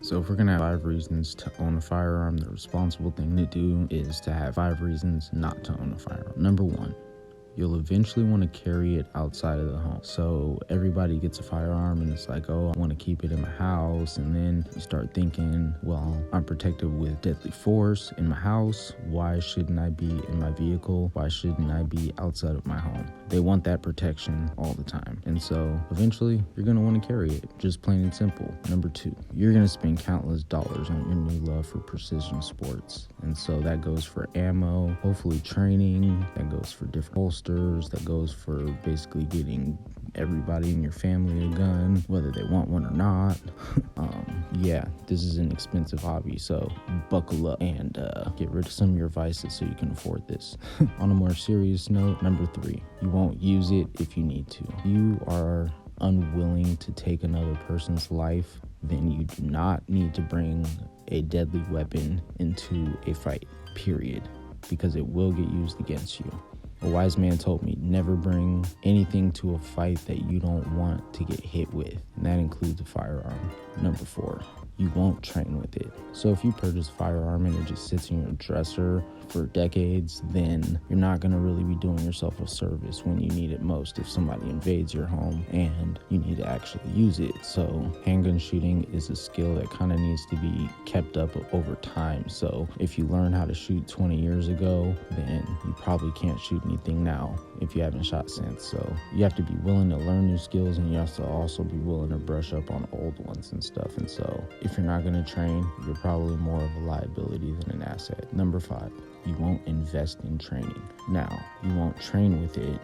So if we're gonna have 5 reasons to own a firearm, the responsible thing to do is to have 5 reasons not to own a firearm. Number 1, you'll eventually want to carry it outside of the home. So everybody gets a firearm and it's like, oh, I want to keep it in my house. And then you start thinking, well, I'm protected with deadly force in my house. Why shouldn't I be in my vehicle? Why shouldn't I be outside of my home? They want that protection all the time. And so eventually you're going to want to carry it, just plain and simple. Number 2, you're going to spend countless dollars on your new love for precision sports. And so that goes for ammo, hopefully training, that goes for different holsters, that goes for basically getting everybody in your family a gun, whether they want one or not. Yeah, this is an expensive hobby, so buckle up and get rid of some of your vices so you can afford this. On a more serious note, number 3, you won't use it if you need to. You are unwilling to take another person's life, then you do not need to bring a deadly weapon into a fight, period, because it will get used against you. A wise man told me, never bring anything to a fight that you don't want to get hit with, and that includes a firearm. Number 4, you won't train with it. So if you purchase a firearm and it just sits in your dresser for decades, then you're not going to really be doing yourself a service when you need it most if somebody invades your home and you need to actually use it. So handgun shooting is a skill that kind of needs to be kept up over time. So if you learn how to shoot 20 years ago, then you probably can't shoot anything now if you haven't shot since. So you have to be willing to learn new skills, and you have to also be willing to brush up on old ones and stuff. And so if you're not going to train, you're probably more of a liability than an asset. Number 5, you won't invest in training. Now, you won't train with it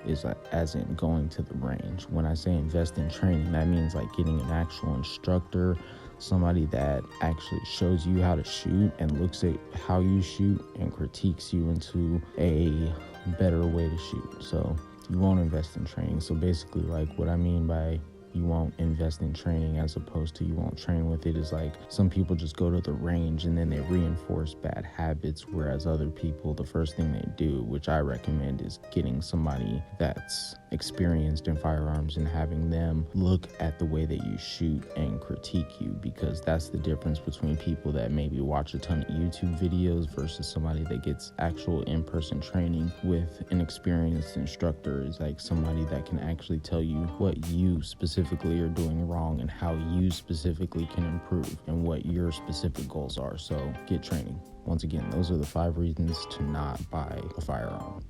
as in going to the range. When I say invest in training, that means like getting an actual instructor, somebody that actually shows you how to shoot and looks at how you shoot and critiques you into a better way to shoot. So you won't invest in training. So basically, like, what I mean by you won't invest in training as opposed to you won't train with it is like some people just go to the range and then they reinforce bad habits, whereas other people, the first thing they do, which I recommend, is getting somebody that's experienced in firearms and having them look at the way that you shoot and critique you, because that's the difference between people that maybe watch a ton of YouTube videos versus somebody that gets actual in-person training with an experienced instructor. Is like somebody that can actually tell you what you specifically are doing wrong and how you specifically can improve and what your specific goals are. So get training. Once again, those are the 5 reasons to not buy a firearm.